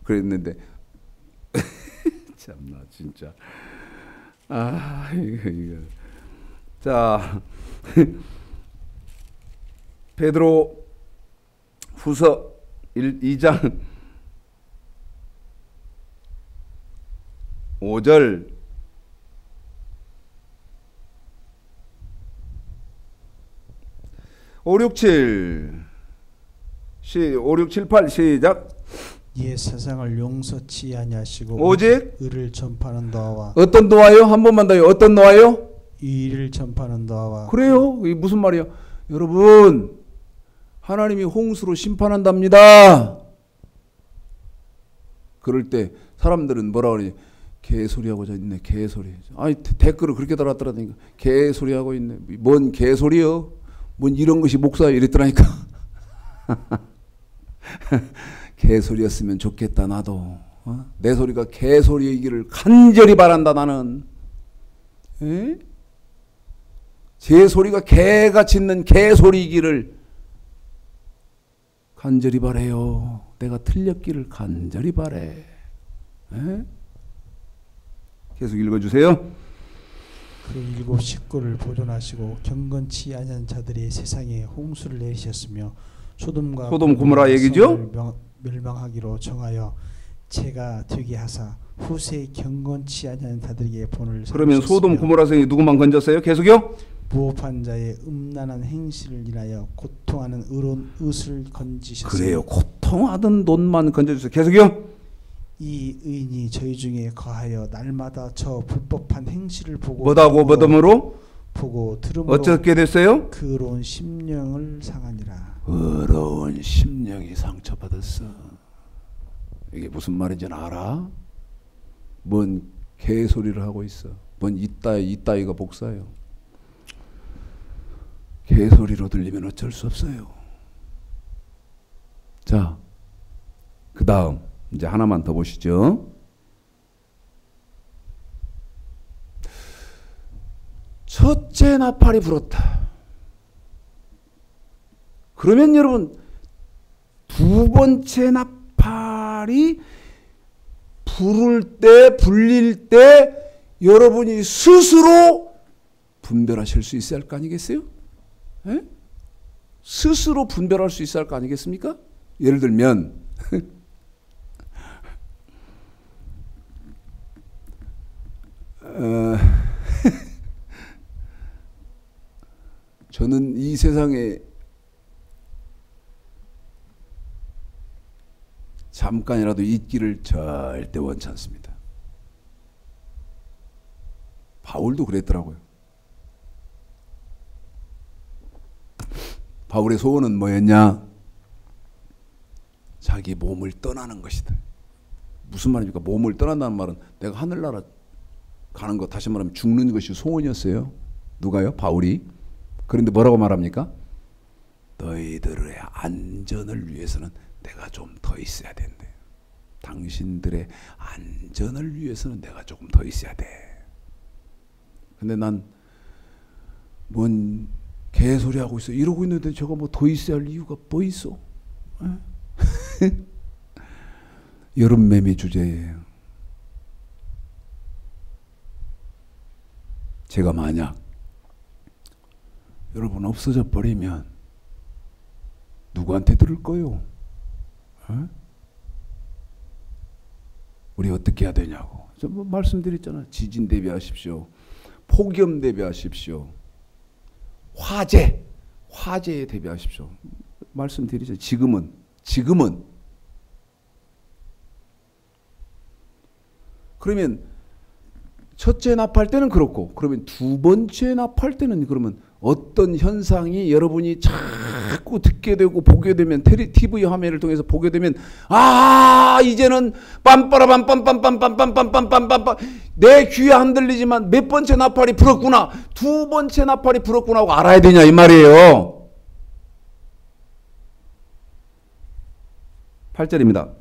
그랬는데 참나 진짜. 이거. 자, 베드로 후서 2장 5절 (5, 6, 7) 5, 6, 7, 8 시작. 이에 세상을 용서치 아니하시고 오직 의를 전파하는 노아와 어떤 노아요? 한 번만 더요. 어떤 노아요? 의를 전파하는 노아와 그래요. 이게 무슨 말이야? 여러분, 하나님이 홍수로 심판한답니다. 그럴 때 사람들은 뭐라 그러지? 개소리하고 있네. 개소리. 아니 댓글을 그렇게 달았더라니까. 개소리하고 있네. 뭔 개소리요? 뭔 이런 것이 목사야 이랬더라니까. 개소리였으면 좋겠다 나도. 내 소리가 개소리이기를 간절히 바란다 나는. 에? 제 소리가 개가 짖는 개소리이기를 간절히 바래요. 내가 틀렸기를 간절히 바래. 에? 계속 읽어주세요. 그 일곱 식구를 보존하시고 경건치 아니한 자들이 세상에 홍수를 내리셨으며 소돔 고모라 얘기죠? 멸망하기로 정하여 제가 되게 하사 후세 경건치 아니한 자들에게 본을 그러면 소돔 고모라 성이 누구만 건졌어요? 계속요? 부업한 자의 음란한 행실을 인하여 고통하는 의로운 의를 건지셨어요. 그래요. 고통하던 논만 건져주세요. 계속요? 이 의인이 저희 중에 거하여 날마다 저 불법한 행실을 보고 보고 들음으로 어떻게 됐어요? 그 의로운 심령을 상하니라. 의로운 심령이 상처받았어. 이게 무슨 말인지 알아? 뭔 개소리를 하고 있어. 뭔 이따위가 복사예요. 개소리로 들리면 어쩔 수 없어요. 자, 그 다음 이제 하나만 더 보시죠. 첫째 나팔이 불었다. 그러면 여러분 두 번째 나팔이 불릴 때 여러분이 스스로 분별하실 수 있어야 할 거 아니겠어요? 에? 스스로 분별할 수 있어야 할 거 아니겠습니까? 예를 들면 저는 이 세상에 잠깐이라도 있기를 절대 원치 않습니다. 바울도 그랬더라고요. 바울의 소원은 뭐였냐? 자기 몸을 떠나는 것이다. 무슨 말입니까? 몸을 떠난다는 말은 내가 하늘나라 가는 것, 다시 말하면 죽는 것이 소원이었어요. 누가요? 바울이. 그런데 뭐라고 말합니까? 너희들의 안전을 위해서는 내가 좀 더 있어야 된대. 당신들의 안전을 위해서는 내가 조금 더 있어야 돼. 근데 난 뭔 개소리 하고 있어. 이러고 있는데 저거 뭐 더 있어야 할 이유가 뭐 있어? 여름매미 주제예요. 제가 만약 여러분 없어져 버리면 누구한테 들을 거요? 우리 어떻게 해야 되냐고. 저 뭐 말씀드렸잖아. 지진 대비하십시오. 폭염 대비하십시오. 화재에 대비하십시오. 말씀드리죠. 지금은 그러면 첫째 납할 때는 그렇고, 그러면 두 번째 납할 때는 그러면 어떤 현상이 여러분이 자꾸 듣게 되고 보게 되면 TV 화면을 통해서 보게 되면 아 이제는 빰빠라빰빰빰빰빰빰빰빰빰빰빰 내 귀에 안 들리지만 몇 번째 나팔이 불었구나 두 번째 나팔이 불었구나 하고 알아야 되냐 이 말이에요. 8절입니다.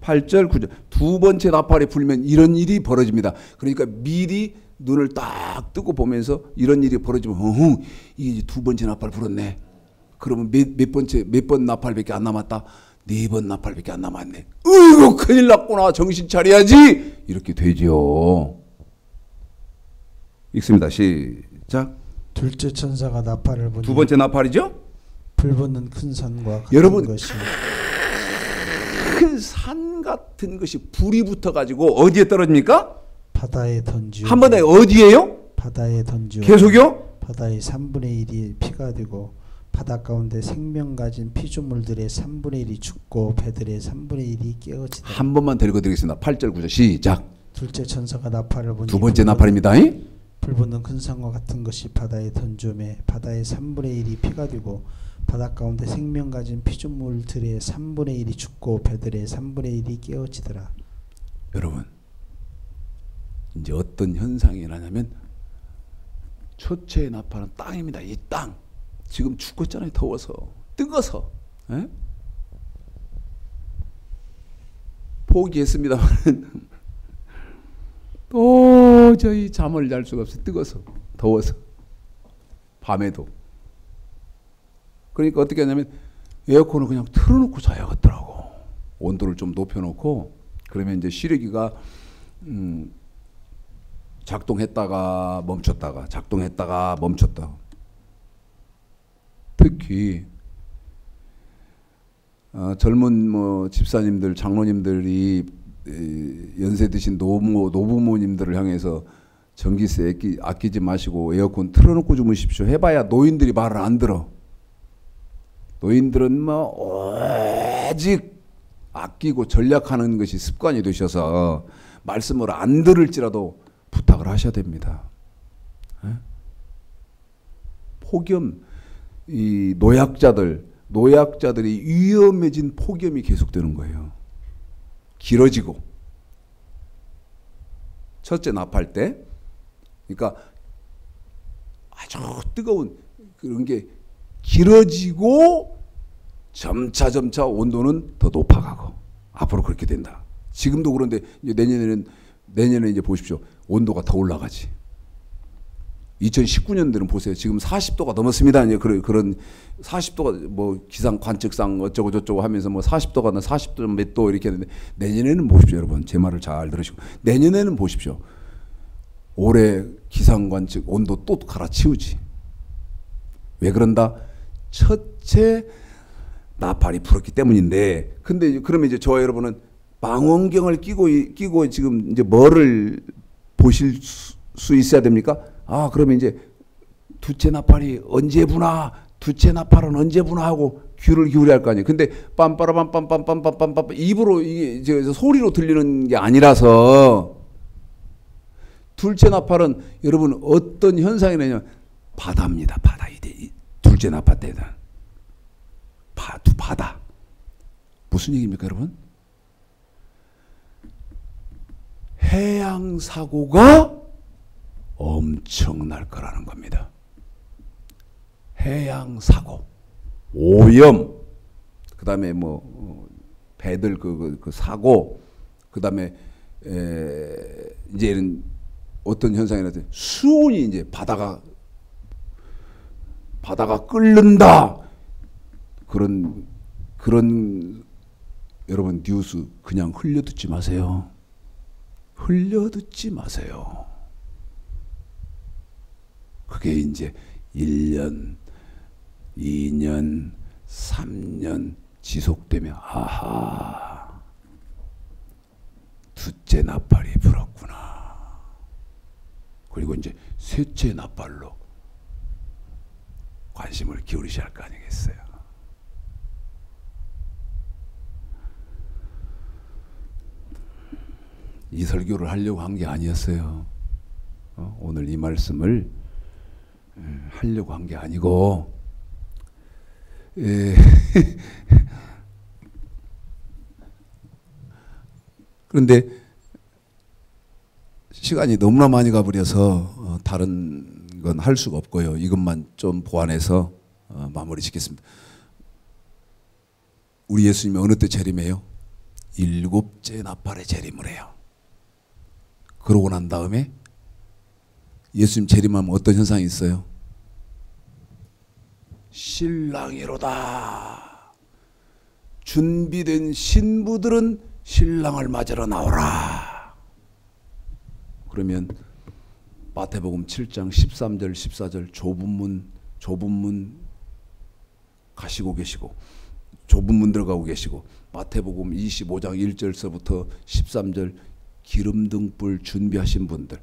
8절 9절 두 번째 나팔이 불면 이런 일이 벌어집니다. 그러니까 미리 눈을 딱 뜨고 보면서 이런 일이 벌어지면 이게 두 번째 나팔 불었네. 그러면 몇 번 나팔밖에 안 남았다. 4번 나팔밖에 안 남았네. 으이구 큰일 났구나. 정신 차려야지. 이렇게 되죠. 읽습니다. 시작. 둘째 천사가 나팔을 부니 두 번째 나팔이죠. 불붙는 큰 산과 같은 여러분 것이 큰 산 같은 것이 불이 붙어가지고 어디에 떨어집니까? 바다에 던지고 한 번에 어디에요? 바다에 던지고 계속요? 바다의 3분의 1이 피가 되고 바다 가운데 생명 가진 피조물들의 3분의 1이 죽고 배들의 3분의 1이 깨어지더라. 한 번만 더 읽어드리겠습니다. 8절 9절 시작. 둘째 천사가 나팔을 부니 두 번째 나팔입니다. 불붙는 큰 산과 같은 것이 바다에 던짐에 바다의 3분의 1이 피가 되고 바다 가운데 생명 가진 피조물들의 3분의 1이 죽고 배들의 3분의 1이 깨어지더라. 여러분 이제 어떤 현상이 나냐면 첫째 나팔은 땅입니다. 이 땅. 지금 죽었잖아요. 더워서. 뜨거서. 에? 포기했습니다만 도저히 잠을 잘 수가 없어요. 뜨거서. 더워서. 밤에도. 그러니까 어떻게 하냐면 에어컨을 그냥 틀어놓고 자야겠더라고. 온도를 좀 높여놓고 그러면 이제 시래기가 작동했다가 멈췄다가 작동했다가 멈췄다. 특히 젊은 뭐 집사님들 장로님들이 연세 드신 노부모님들을 향해서 전기세 아끼지 마시고 에어컨 틀어놓고 주무십시오 해봐야 노인들이 말을 안 들어. 노인들은 뭐 오직 아끼고 전략하는 것이 습관이 되셔서 말씀을 안 들을지라도 부탁을 하셔야 됩니다. 폭염, 이 노약자들이 위험해진 폭염이 계속되는 거예요. 길어지고 첫째 나팔 때, 그러니까 아주 뜨거운 그런 게 길어지고 점차 온도는 더 높아가고 앞으로 그렇게 된다. 지금도 그런데 이제 내년에 이제 보십시오. 온도가 더 올라가지. 2019년들은 보세요. 지금 40도가 넘었습니다. 이제 그런 40도가 뭐 기상 관측상 어쩌고 저쩌고 하면서 뭐 40도가 40도 몇 도 이렇게 하는데 내년에는 보십시오, 여러분. 제 말을 잘 들으시고 내년에는 보십시오. 올해 기상 관측 온도 또 갈아치우지. 왜 그런다? 첫째 나팔이 불었기 때문인데. 근데 그러면 이제 저와 여러분은 망원경을 끼고 지금 이제 뭐를 보실 수 있어야 됩니까? 아, 그러면 이제 두째 나팔이 언제 부나, 두째 나팔은 언제 부나 하고 귀를 기울여야 할 거 아니에요. 근데 빰빠라빰빰빰빰빰빰빰 입으로 이게 소리로 들리는 게 아니라서 둘째 나팔은 여러분 어떤 현상이 나냐면 바다입니다. 바다. 이제 둘째 나팔 때는 바다. 무슨 얘기입니까, 여러분? 해양 사고가 엄청날 거라는 겁니다. 해양 사고, 오염, 그 다음에 뭐 배들 그 사고, 그 다음에 이제 이런 어떤 현상이 나타나 수온이 이제 바다가 끓는다. 그런 여러분 뉴스 그냥 흘려듣지 마세요. 흘려듣지 마세요. 그게 이제 1년, 2년, 3년 지속되면 아하, 두째 나팔이 불었구나. 그리고 이제 셋째 나팔로 관심을 기울이셔야 할 거 아니겠어요. 이 설교를 하려고 한 게 아니었어요. 오늘 이 말씀을 하려고 한 게 아니고 그런데 시간이 너무나 많이 가버려서 다른 건 할 수가 없고요. 이것만 좀 보완해서 마무리 짓겠습니다. 우리 예수님이 어느 때 재림해요? 7째 나팔에 재림을 해요. 그러고 난 다음에 예수님 재림하면 어떤 현상이 있어요? 신랑이로다. 준비된 신부들은 신랑을 맞으러 나오라. 그러면 마태복음 7장 13절 14절 좁은 문 가시고 계시고 좁은 문 들어가고 계시고 마태복음 25장 1절서부터 13절 기름등불 준비하신 분들,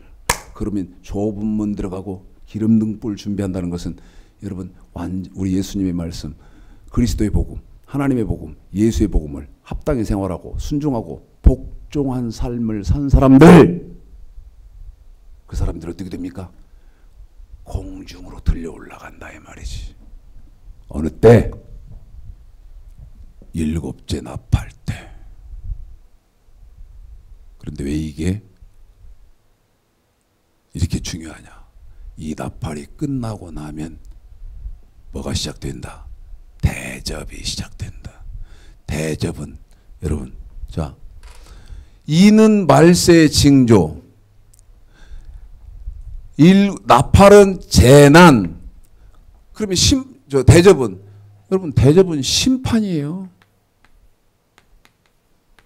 그러면 좁은 문 들어가고 기름등불 준비한다는 것은 여러분 우리 예수님의 말씀, 그리스도의 복음, 하나님의 복음, 예수의 복음을 합당히 생활하고 순종하고 복종한 삶을 산 사람들, 그 사람들 어떻게 됩니까? 공중으로 들려 올라간다 이 말이지. 어느 때? 7째 나팔 때. 그런데 왜 이게 이렇게 중요하냐? 이 나팔이 끝나고 나면 뭐가 시작된다? 대접이 시작된다. 대접은 여러분, 자, 이는 말세의 징조, 나팔은 재난. 그러면 대접은, 여러분, 대접은 심판이에요.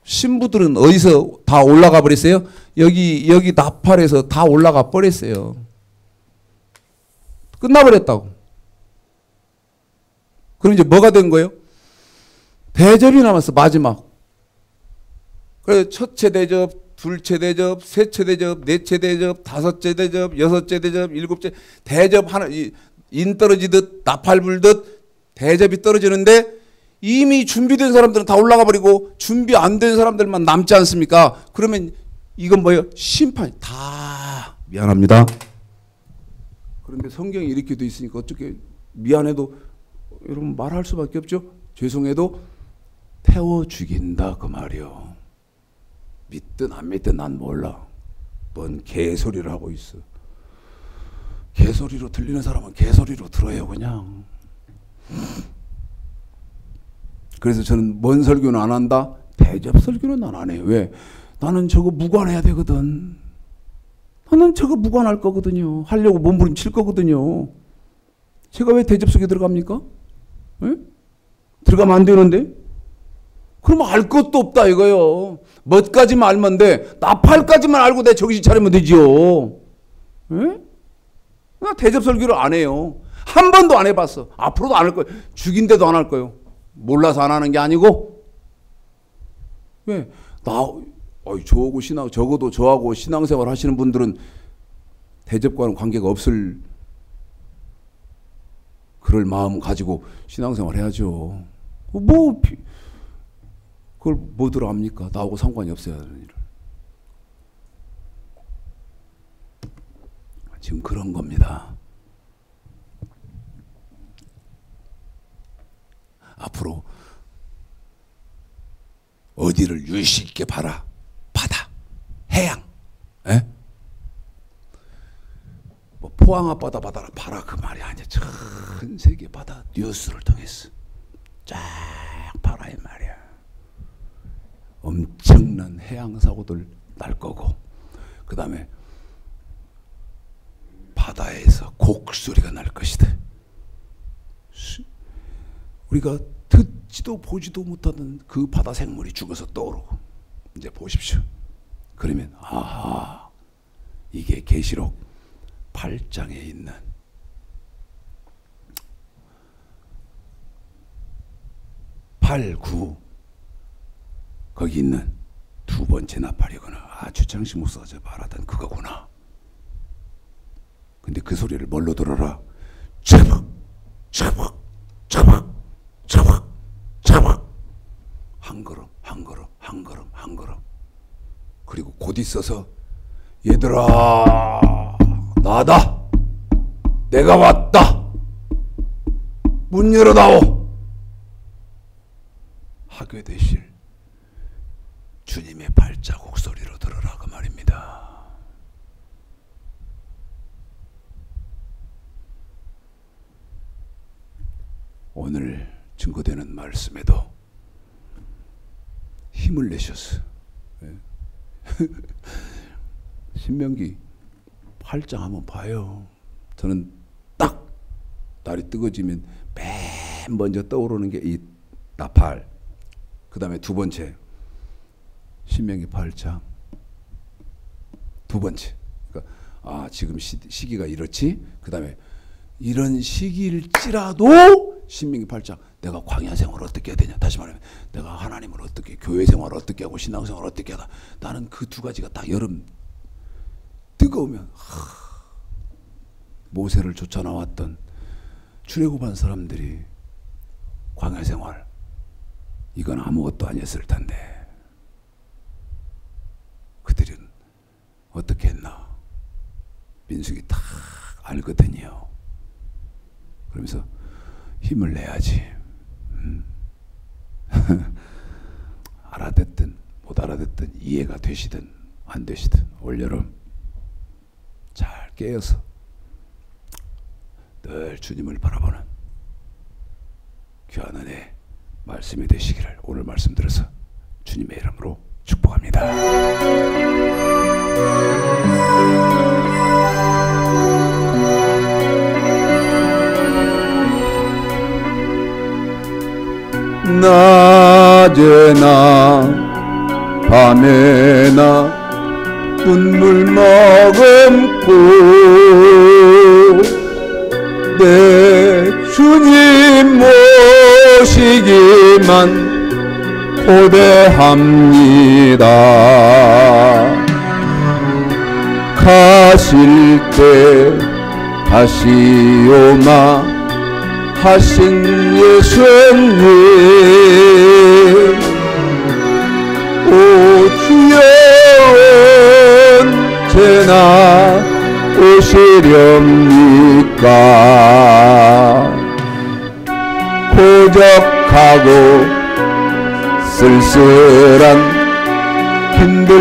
신부들은 어디서 다 올라가 버렸어요? 여기 나팔에서 다 올라가 버렸어요. 끝나버렸다고. 그럼 이제 뭐가 된 거예요? 대접이 남았어, 마지막. 그래서 첫째 대접, 둘째 대접, 셋째 대접, 넷째 대접, 다섯째 대접, 여섯째 대접, 일곱째 대접 하나, 인 떨어지듯 나팔 불듯 대접이 떨어지는데 이미 준비된 사람들은 다 올라가 버리고 준비 안 된 사람들만 남지 않습니까? 그러면 이건 뭐예요? 심판이 다 미안합니다. 그런데 성경이 이렇게 돼 있으니까 어떻게 미안해도 여러분 말할 수밖에 없죠. 죄송해도 태워 죽인다 그 말이요. 믿든 안 믿든 난 몰라. 뭔 개소리를 하고 있어. 개소리로 들리는 사람은 개소리로 들어요 그냥. 그래서 저는 뭔 설교는 안 한다? 대접 설교는 난 안 해요. 왜? 나는 저거 무관해야 되거든. 나는 저거 무관할 거거든요. 하려고 몸부림칠 거거든요. 제가 왜 대접 속에 들어갑니까? 에? 들어가면 안 되는데? 그럼 알 것도 없다 이거요. 뭐까지만 알면 돼. 나팔까지만 알고 내 정신 차리면 되지요. 에? 나 대접 설교를 안 해요. 한 번도 안 해봤어. 앞으로도 안 할 거예요. 죽인데도 안 할 거예요. 몰라서 안 하는 게 아니고. 왜? 적어도 저하고 신앙생활 하시는 분들은 대접과는 관계가 없을 그럴 마음 가지고 신앙생활 해야죠. 그걸 뭐들 합니까? 나하고 상관이 없어야 하는 일을. 지금 그런 겁니다. 앞으로 어디를 유시 있게 봐라. 바다, 해양, 에? 뭐 포항 앞바다 바다라 봐라 그 말이 아니야. 전 세계 바다 뉴스를 통해서 쫙 봐라 이 말이야. 엄청난 해양 사고들 날 거고, 그 다음에 바다에서 곡소리가 날 것이다. 우리가 듣지도 보지도 못하던 그 바다 생물이 죽어서 떠오르고, 이제 보십시오. 그러면 아하, 이게 계시록 8장에 있는 8, 9 거기 있는 두 번째 나팔이구나. 주창식 목사가 저 말하던 그거구나. 근데 그 소리를 뭘로 들어라? 차박, 차박, 차박, 차박, 차박. 한 걸음, 한 걸음, 한 걸음, 한 걸음. 그리고 곧 있어서 얘들아 나다. 내가 왔다. 문 열어다오. 하게 되실 주님의 발자국 소리로 들으라 그 말입니다. 오늘 증거되는 말씀에도 힘을 내셨어. 신명기 8장 한번 봐요. 저는 딱 날이 뜨거워지면 맨 먼저 떠오르는 게 이 나팔, 그 다음에 두 번째 신명기 8장 두 번째. 그러니까 지금 시기가 이렇지. 그 다음에 이런 시기일지라도 신명기 8장 내가 광야 생활을 어떻게 해야 되냐. 다시 말하면 내가 하나님을 어떻게, 교회 생활을 어떻게 하고 신앙생활을 어떻게 하다. 나는 그 두 가지가 딱 여름 뜨거우면 모세를 쫓아 나왔던 출애굽한 사람들이 광야 생활 이건 아무것도 아니었을 텐데 그들은 어떻게 했나. 민수기 다 알거든요. 그러면서 힘을 내야지. 알아듣든 못 알아듣든 이해가 되시든 안 되시든 올여름 잘 깨어서 늘 주님을 바라보는 귀한 은혜 말씀이 되시기를 오늘 말씀 들어서 주님의 이름으로 축복합니다. 낮에나 밤에나 눈물 머금고 내 주님 모시기만 고대합니다. 가실 때 다시 오마 하신 예수님 오 주여 언제나 오시렵니까. 고적하고 쓸쓸한 힘들판에서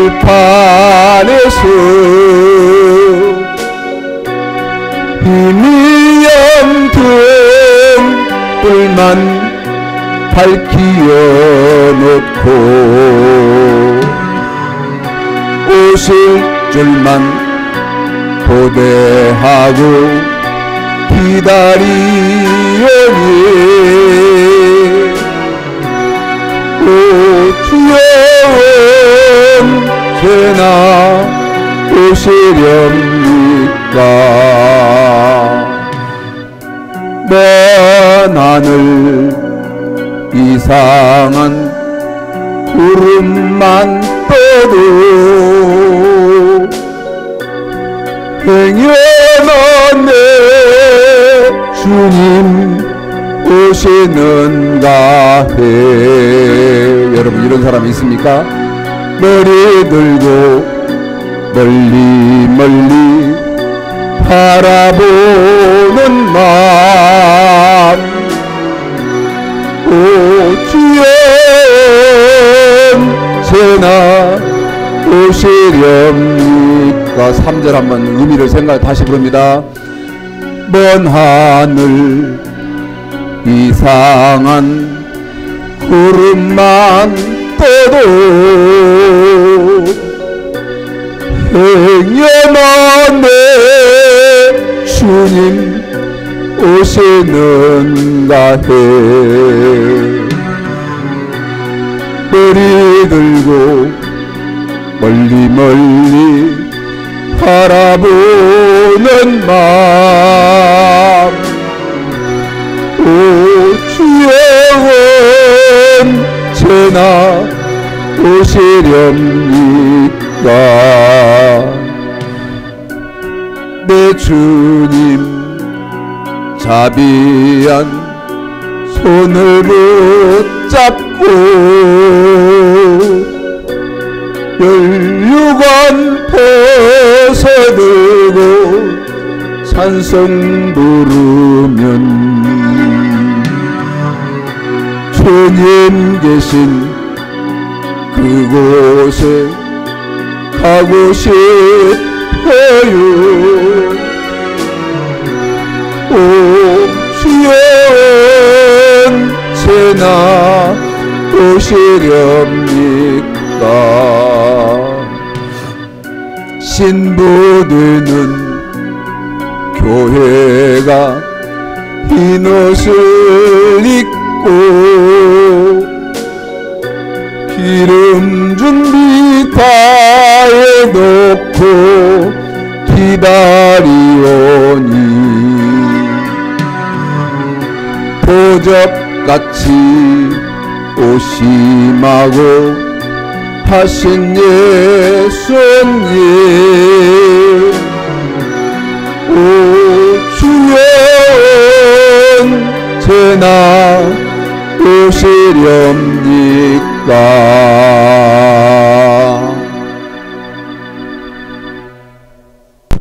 힘이 영든 불만 밝히어 놓고 오실 줄만 고대하고 기다리오니 오 주여 언제나 오시렵니까. 먼 하늘 이상한 구름만 떠도 행여나 내 주님 오시는가 해. 여러분 이런 사람 있습니까? 머리 들고 멀리 멀리 바라보는 마음 오 주여 언제나 오시렵니까. 3절 한번 의미를 다시 부릅니다. 먼 하늘 이상한 구름만 떠도 행여나 내 주님 오시는가 해. 머리 들고 멀리 멀리 바라보는 마음 오 주여 언제나 오시렵니까. 내 주님 자비한 손을 붙잡고 연류관 벗어들고 찬송 부르면 주님 계신 그곳에 가고 싶어요. 오 주여 언제나 오시렵니까? 신부되는 교회가 흰 옷을 입고 기름 준비 다 해놓고 기다리오니 보접같이 오심하고 하신 예수님 오 주여 언제나 오시렵니까?